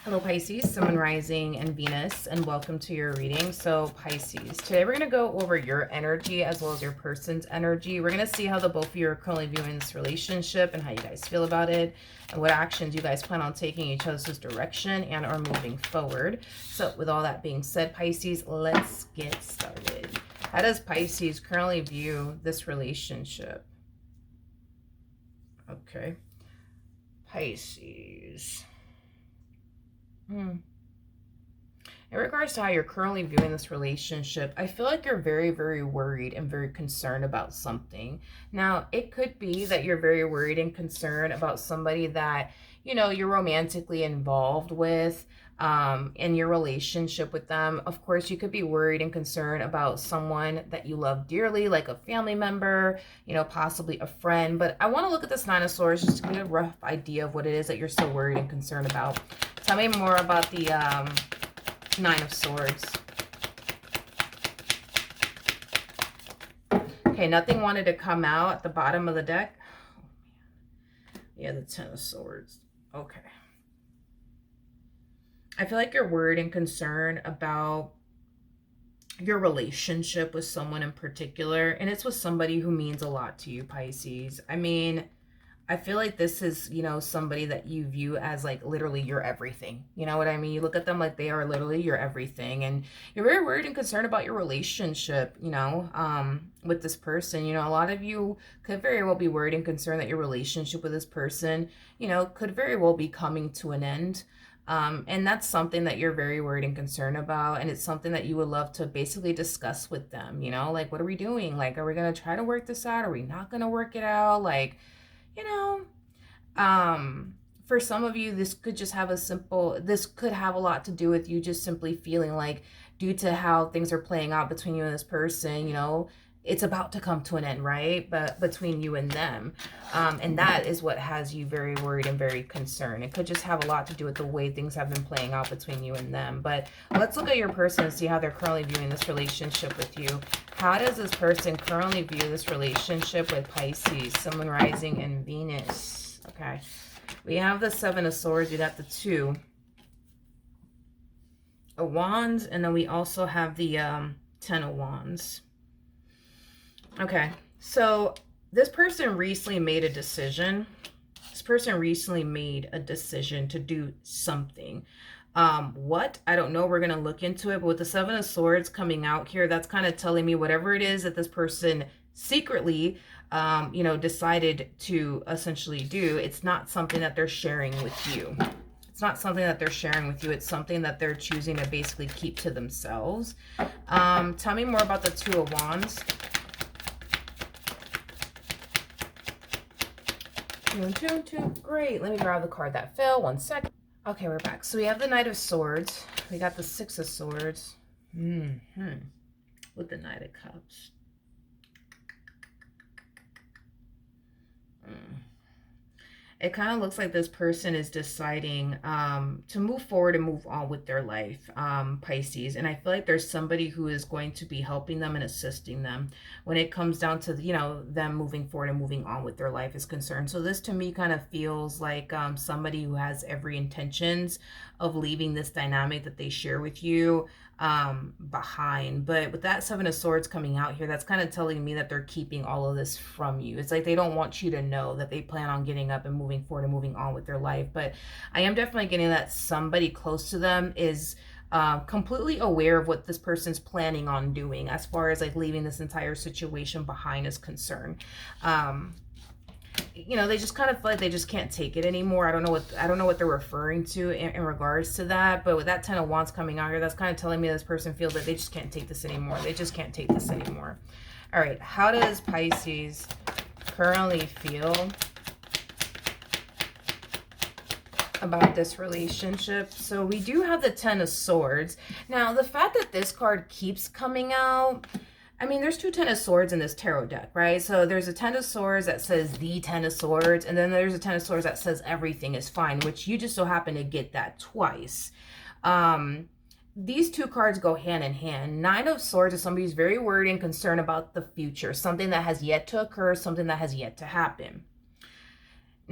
Hello Pisces, Sun, Moon, Rising, and Venus, and welcome to your reading. So Pisces, today we're going to go over your energy as well as your person's energy. We're going to see how the both of you are currently viewing this relationship and how you guys feel about it and what actions you guys plan on taking each other's direction and are moving forward. So with all that being said, Pisces, let's get started. How does Pisces currently view this relationship? Okay. Pisces. In regards to how you're currently viewing this relationship, I feel like you're very, very worried and very concerned about something. Now, it could be that you're very worried and concerned about somebody that, you know, you're romantically involved with in your relationship with them. Of course, you could be worried and concerned about someone that you love dearly, like a family member, you know, possibly a friend. But I want to look at this Nine of Swords just to get a rough idea of what it is that you're so worried and concerned about. Tell me more about the Nine of Swords. Okay, nothing wanted to come out at the bottom of the deck. Oh, man. Yeah, the Ten of Swords. Okay. I feel like you're worried and concerned about your relationship with someone in particular, and it's with somebody who means a lot to you, Pisces. I mean, I feel like this is, you know, somebody that you view as like literally your everything. You know what I mean? You look at them like they are literally your everything, and you're very worried and concerned about your relationship, you know, with this person. You know, a lot of you could very well be worried and concerned that your relationship with this person, you know, could very well be coming to an end. And that's something that you're very worried and concerned about. And it's something that you would love to basically discuss with them, you know, like, what are we doing? Like, are we going to try to work this out? Are we not going to work it out? Like, you know, for some of you, this could just have this could have a lot to do with you just simply feeling like, due to how things are playing out between you and this person, you know, it's about to come to an end, right? But between you and them. And that is what has you very worried and very concerned. It could just have a lot to do with the way things have been playing out between you and them. But let's look at your person and see how they're currently viewing this relationship with you. How does this person currently view this relationship with Pisces, Sun, Moon, Rising, and Venus? Okay. We have the Seven of Swords. We got the Two of Wands. And then we also have the Ten of Wands. Okay, so this person recently made a decision. This person recently made a decision to do something. What? I don't know. We're going to look into it. But with the Seven of Swords coming out here, that's kind of telling me whatever it is that this person secretly, you know, decided to essentially do, it's not something that they're sharing with you. It's not something that they're sharing with you. It's something that they're choosing to basically keep to themselves. Tell me more about the Two of Wands. Great. Let me grab the card that fell. 1 second. Okay, we're back. So we have the Knight of Swords. We got the Six of Swords. With the Knight of Cups. It kind of looks like this person is deciding to move forward and move on with their life, Pisces. And I feel like there's somebody who is going to be helping them and assisting them when it comes down to, you know, them moving forward and moving on with their life is concerned. So this to me kind of feels like somebody who has every intentions of leaving this dynamic that they share with you behind. But with that Seven of Swords coming out here, that's kind of telling me that they're keeping all of this from you. It's like they don't want you to know that they plan on getting up and moving forward and moving on with their life. But I am definitely getting that somebody close to them is completely aware of what this person's planning on doing as far as like leaving this entire situation behind is concerned. You know, they just kind of feel like they just can't take it anymore. I don't know what they're referring to in regards to that. But with that Ten of Wands coming out here, that's kind of telling me this person feels that they just can't take this anymore. They just can't take this anymore. All right, how does Pisces currently feel about this relationship? So we do have the Ten of Swords. Now, the fact that this card keeps coming out, I mean, there's two Ten of Swords in this tarot deck, right? So there's a Ten of Swords that says the Ten of Swords, and then there's a Ten of Swords that says everything is fine, which you just so happen to get that twice. These two cards go hand in hand. Nine of Swords is somebody who's very worried and concerned about the future, something that has yet to occur, something that has yet to happen.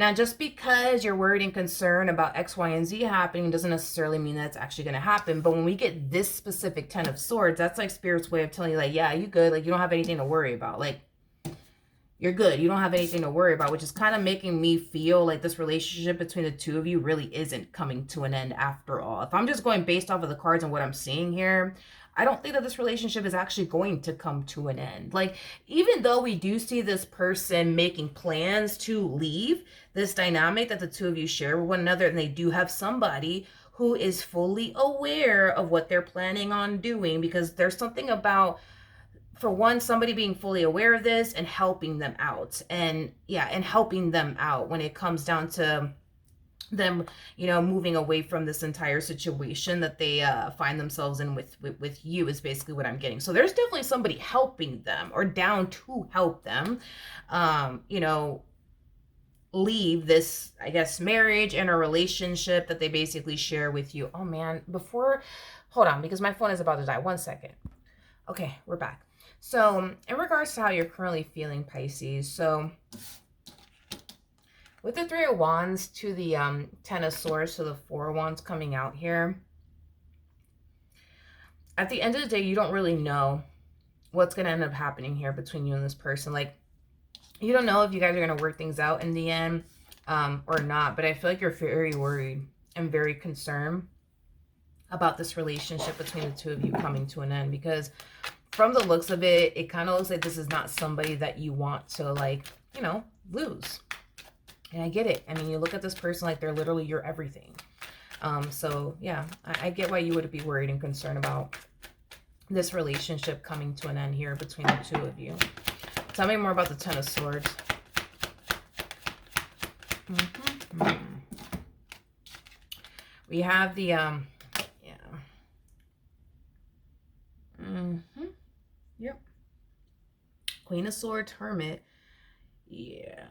Now, just because you're worried and concerned about X, Y, and Z happening doesn't necessarily mean that it's actually going to happen. But when we get this specific 10 of swords, that's like Spirit's way of telling you, like, yeah, you good. Like, you don't have anything to worry about. Like, you're good. You don't have anything to worry about, which is kind of making me feel like this relationship between the two of you really isn't coming to an end after all. If I'm just going based off of the cards and what I'm seeing here, I don't think that this relationship is actually going to come to an end. Like, even though we do see this person making plans to leave, this dynamic that the two of you share with one another, and they do have somebody who is fully aware of what they're planning on doing, because there's something about, for one, somebody being fully aware of this and helping them out. And yeah, and helping them out when it comes down to them, you know, moving away from this entire situation that they find themselves in with you, is basically what I'm getting. So there's definitely somebody helping them or down to help them, you know, leave this, I guess, marriage and a relationship that they basically share with you. Oh man, hold on, because my phone is about to die. 1 second. Okay, we're back. So in regards to how you're currently feeling, Pisces, so with the Three of Wands to the 10 of Swords to the Four of Wands coming out here, at the end of the day, you don't really know what's going to end up happening here between you and this person. Like, you don't know if you guys are going to work things out in the end or not, but I feel like you're very worried and very concerned about this relationship between the two of you coming to an end, because from the looks of it, it kind of looks like this is not somebody that you want to, like, you know, lose. And I get it. I mean, you look at this person like they're literally your everything. So yeah, I get why you would be worried and concerned about this relationship coming to an end here between the two of you. Tell me more about the Ten of Swords. We have the, Yep. Queen of Swords, Hermit. Yeah.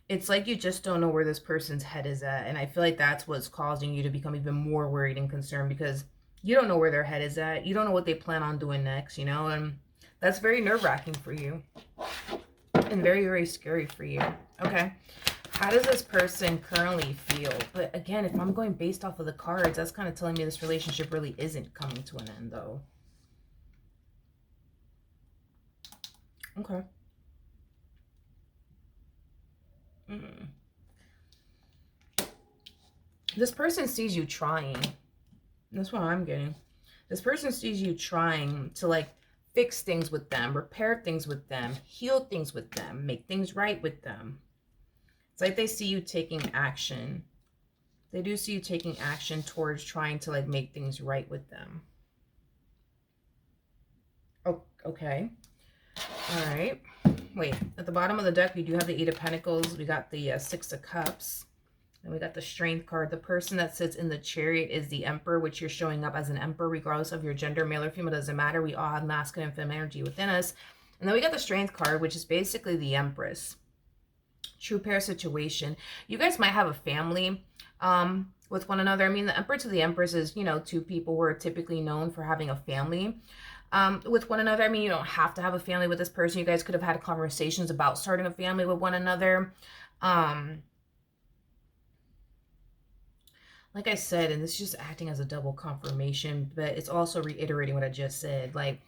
It's like you just don't know where this person's head is at. And I feel like that's what's causing you to become even more worried and concerned, because you don't know where their head is at. You don't know what they plan on doing next, you know? And that's very nerve-wracking for you. And very, very scary for you. Okay. How does this person currently feel? But again, if I'm going based off of the cards, that's kind of telling me this relationship really isn't coming to an end, though. Okay. This person sees you trying. That's what I'm getting. This person sees you trying to, like, fix things with them, repair things with them, heal things with them, make things right with them. It's like they see you taking action. They do see you taking action towards trying to, like, make things right with them. Oh, okay. All right. Wait, at the bottom of the deck, we do have the Eight of Pentacles. We got the Six of Cups. And we got the Strength card. The person that sits in the Chariot is the Emperor, which you're showing up as an Emperor regardless of your gender, male or female, doesn't matter. We all have masculine and feminine energy within us. And then we got the Strength card, which is basically the Empress. True pair situation. You guys might have a family with one another. I mean, the Emperor to the Empress is, you know, two people who are typically known for having a family with one another. I mean, you don't have to have a family with this person. You guys could have had conversations about starting a family with one another. Like I said, and this is just acting as a double confirmation, but it's also reiterating what I just said. Like,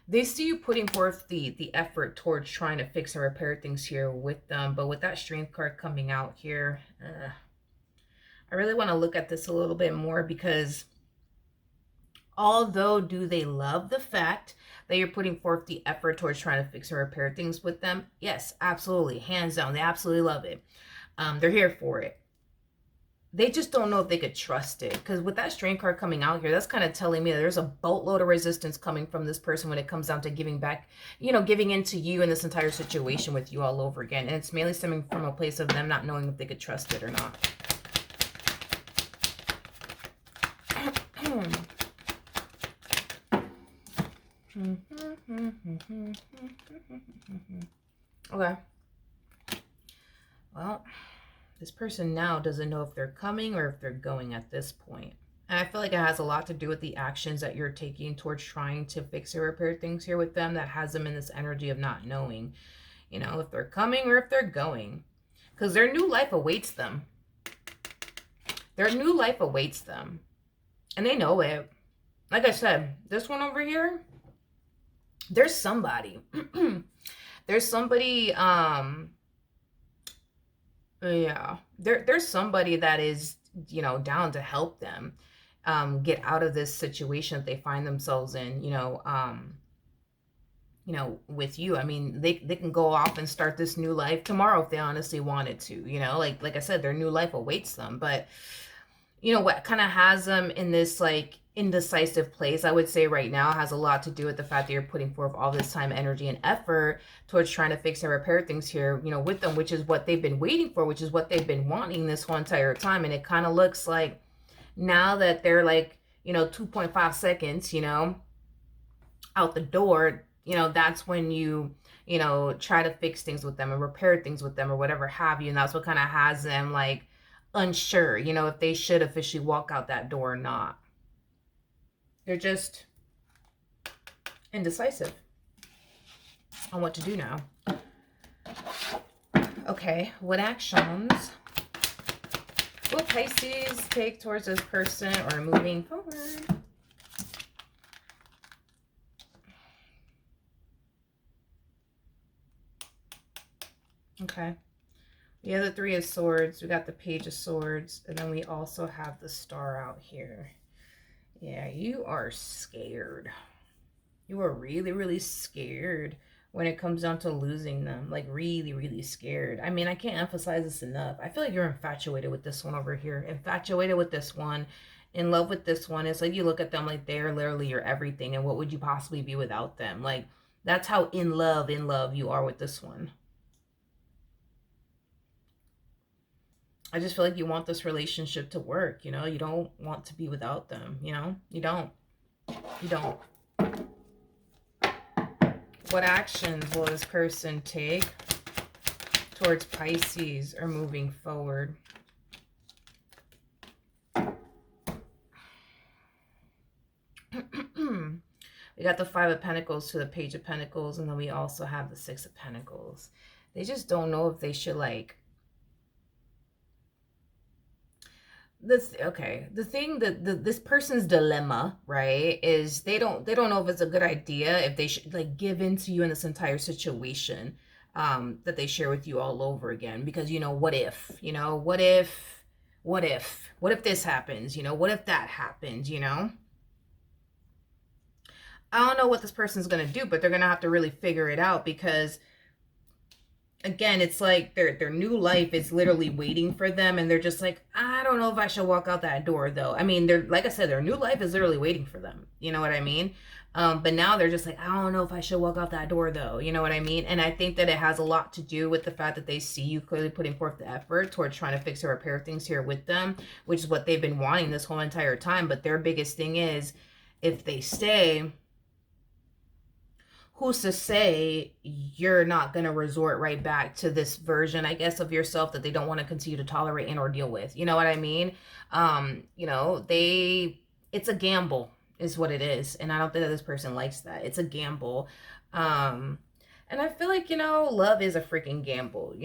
they see you putting forth the effort towards trying to fix and repair things here with them. But with that Strength card coming out here, I really want to look at this a little bit more, because although do they love the fact that you're putting forth the effort towards trying to fix and repair things with them? Yes, absolutely. Hands down. They absolutely love it. They're here for it. They just don't know if they could trust it. Because with that Strength card coming out here, that's kind of telling me that there's a boatload of resistance coming from this person when it comes down to giving back, you know, giving into you in this entire situation with you all over again. And it's mainly stemming from a place of them not knowing if they could trust it or not. Okay. Well, this person now doesn't know if they're coming or if they're going at this point. And I feel like it has a lot to do with the actions that you're taking towards trying to fix or repair things here with them that has them in this energy of not knowing, you know, if they're coming or if they're going. because their new life awaits them. Their new life awaits them. And they know it. Like I said, this one over here, there's somebody. There's somebody, yeah. There's somebody that is, down to help them get out of this situation that they find themselves in, with you. I mean, they can go off and start this new life tomorrow if they honestly wanted to, like I said, their new life awaits them. But what kind of has them in this like indecisive place, I would say right now, has a lot to do with the fact that you're putting forth all this time, energy, and effort towards trying to fix and repair things here, with them, which is what they've been waiting for, which is what they've been wanting this whole entire time. And it kind of looks like now that they're like, 2.5 seconds, out the door, that's when you try to fix things with them and repair things with them or whatever have you. And that's what kind of has them like unsure, if they should officially walk out that door or not. They're just indecisive on what to do now. Okay, what actions will Pisces take towards this person or moving forward? Okay. We have the Three of Swords. We got the Page of Swords. And then we also have the Star out here. Yeah, you are scared. You are really, really scared when it comes down to losing them. Like, really, really scared. I mean, I can't emphasize this enough. I feel like you're infatuated with this one over here. Infatuated with this one. In love with this one. It's like you look at them like they're literally your everything. And what would you possibly be without them? Like, that's how in love you are with this one. I just feel like you want this relationship to work, you don't want to be without them, you don't. What actions will this person take towards Pisces or moving forward? We got the Five of Pentacles to the Page of Pentacles, and then we also have the Six of Pentacles. They just don't know if they should like this. Okay, the thing that this person's dilemma, right, is they don't know if it's a good idea, if they should like give in to you in this entire situation that they share with you all over again, because what if this happens, what if that happens, I don't know what this person's gonna do, but they're gonna have to really figure it out, because again, it's like their new life is literally waiting for them, and they're just like, I don't know if I should walk out that door though. I mean, they're, like I said, their new life is literally waiting for them. You know what I mean? But now they're just like, I don't know if I should walk out that door though. You know what I mean? And I think that it has a lot to do with the fact that they see you clearly putting forth the effort towards trying to fix or repair things here with them, which is what they've been wanting this whole entire time. But their biggest thing is, if they stay, who's to say you're not going to resort right back to this version, I guess, of yourself that they don't want to continue to tolerate and or deal with? You know what I mean? It's a gamble is what it is. And I don't think that this person likes that. It's a gamble. And I feel like, love is a freaking gamble,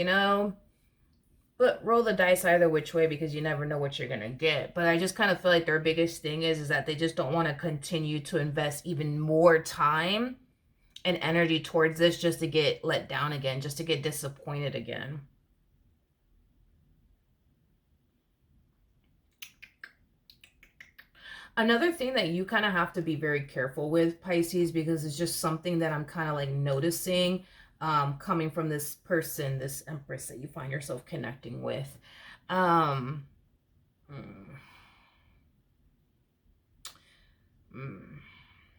but roll the dice either which way, because you never know what you're going to get. But I just kind of feel like their biggest thing is that they just don't want to continue to invest even more time and energy towards this just to get let down again, just to get disappointed again. Another thing that you kind of have to be very careful with, Pisces, because it's just something that I'm kind of like noticing coming from this person, this Empress that you find yourself connecting with.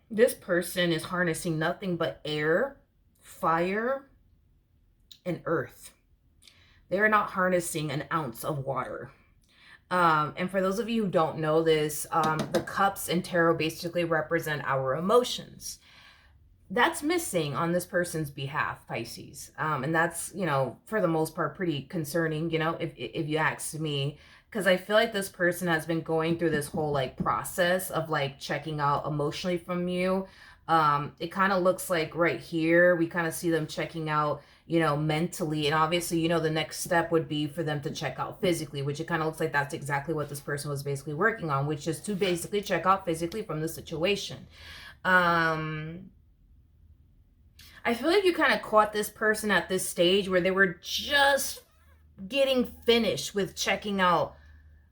This person is harnessing nothing but air, fire, and earth. They're not harnessing an ounce of water. And for those of you who don't know this, the cups in tarot basically represent our emotions. That's missing on this person's behalf, Pisces. And that's, for the most part, pretty concerning, if you ask me. Because I feel like this person has been going through this whole like process of like checking out emotionally from you. It kind of looks like right here, we kind of see them checking out, mentally. And obviously, the next step would be for them to check out physically, which it kind of looks like that's exactly what this person was basically working on, which is to basically check out physically from the situation. um I feel like you kind of caught this person at this stage where they were just getting finished with checking out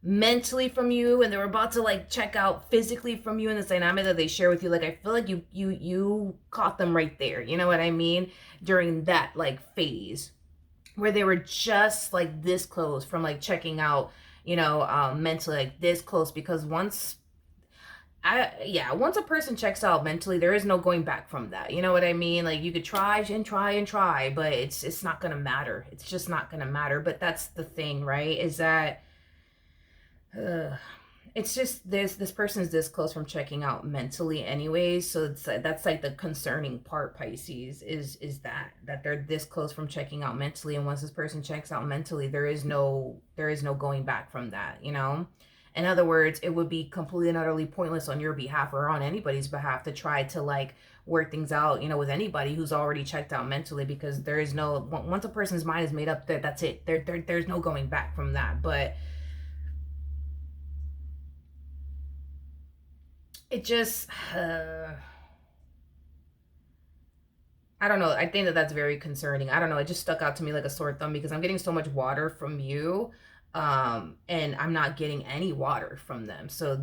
mentally from you, and they were about to like check out physically from you in this dynamic that they share with you. Like, I feel like you caught them right there, you know what I mean, during that like phase where they were just like this close from like checking out, mentally, like this close. Because once a person checks out mentally, there is no going back from that. You know what I mean? Like, you could try and try and try, but it's not gonna matter. It's just not gonna matter. But that's the thing, right? Is that uh, it's just this person's this close from checking out mentally anyways. So that's like the concerning part, Pisces, is that they're this close from checking out mentally. And once this person checks out mentally, there is no going back from that. In other words, it would be completely and utterly pointless on your behalf or on anybody's behalf to try to like work things out, with anybody who's already checked out mentally, because there is no, once a person's mind is made up, that's it. There's no going back from that. But it just I don't know. I think that that's very concerning. I don't know. It just stuck out to me like a sore thumb, because I'm getting so much water from you, and I'm not getting any water from them. So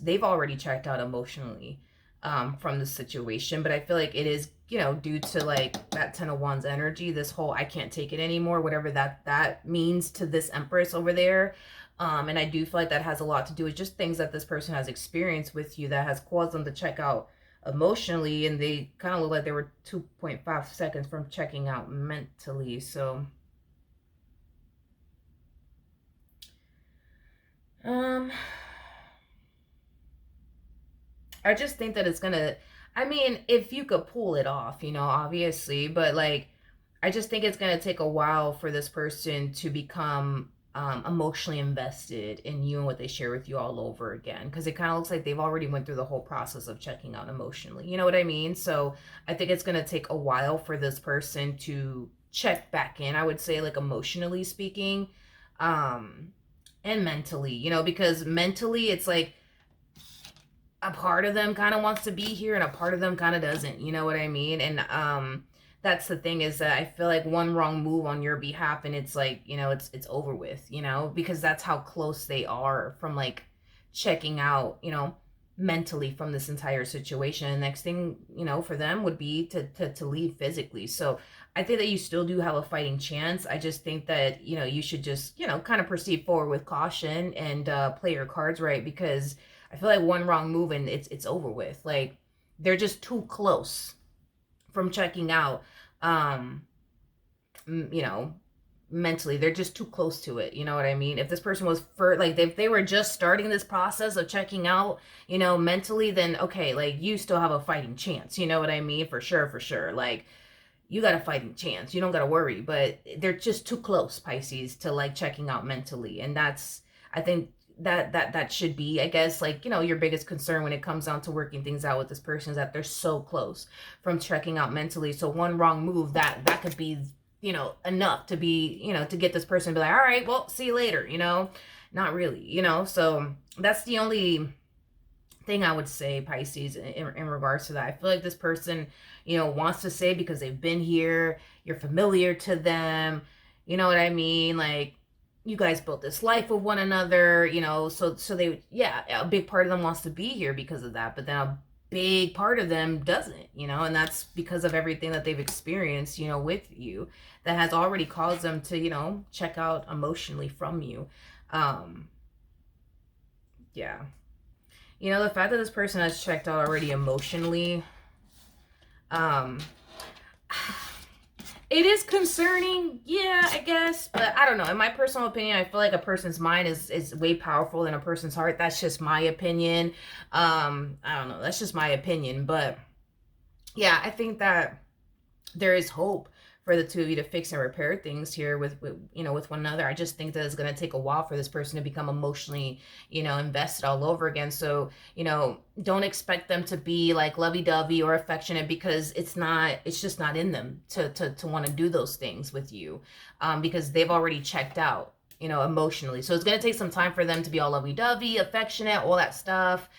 they've already checked out emotionally, from the situation. But I feel like it is, due to like that Ten of Wands energy, this whole I can't take it anymore, whatever that means to this Empress over there. And I do feel like that has a lot to do with just things that this person has experienced with you that has caused them to check out emotionally, and they kind of look like they were 2.5 seconds from checking out mentally. So um I just think that it's gonna, I mean, if you could pull it off, obviously, but like, I just think it's gonna take a while for this person to become emotionally invested in you and what they share with you all over again, because it kind of looks like they've already went through the whole process of checking out emotionally. You know what I mean? So I think it's gonna take a while for this person to check back in. I would say, like, emotionally speaking, um, and mentally, because mentally it's like a part of them kind of wants to be here and a part of them kind of doesn't, you know what I mean? And that's the thing, is that I feel like one wrong move on your behalf and it's like, it's over with, because that's how close they are from like checking out, mentally from this entire situation. And next thing, for them would be to leave physically. So I think that you still do have a fighting chance. I just think that, you should just, kind of proceed forward with caution and play your cards right, because I feel like one wrong move and it's over with. Like, they're just too close from checking out, um, mentally. They're just too close to it. You know what I mean? If this person was like, if they were just starting this process of checking out, mentally, then okay, like, you still have a fighting chance. You know what I mean? For sure, for sure. Like, you got a fighting chance. You don't got to worry. But they're just too close, Pisces, to like checking out mentally. And that's, I think, that should be, I guess, like, your biggest concern when it comes down to working things out with this person, is that they're so close from checking out mentally. So one wrong move, that could be, enough to be, to get this person to be like, all right, well, see you later, not really, so that's the only thing I would say, Pisces, in regards to that. I feel like this person, wants to say, because they've been here, you're familiar to them, you know what I mean? Like, you guys built this life with one another, so they, yeah, a big part of them wants to be here because of that, but then a big part of them doesn't, and that's because of everything that they've experienced, with you, that has already caused them to, check out emotionally from you. Yeah. The fact that this person has checked out already emotionally, um, it is concerning, yeah, I guess, but I don't know. In my personal opinion, I feel like a person's mind is way powerful than a person's heart. That's just my opinion. I don't know. That's just my opinion, but yeah, I think that there is hope for the two of you to fix and repair things here with you know, with one another. I just think that it's going to take a while for this person to become emotionally, you know, invested all over again. So, you know, don't expect them to be like lovey-dovey or affectionate, because it's just not in them to want to do those things with you, because they've already checked out, you know, emotionally. So it's going to take some time for them to be all lovey-dovey, affectionate, all that stuff,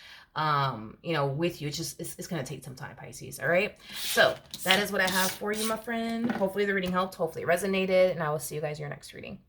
you know, with you. It's going to take some time, Pisces. All right. So that is what I have for you, my friend. Hopefully the reading helped. Hopefully it resonated, and I will see you guys in your next reading. Bye.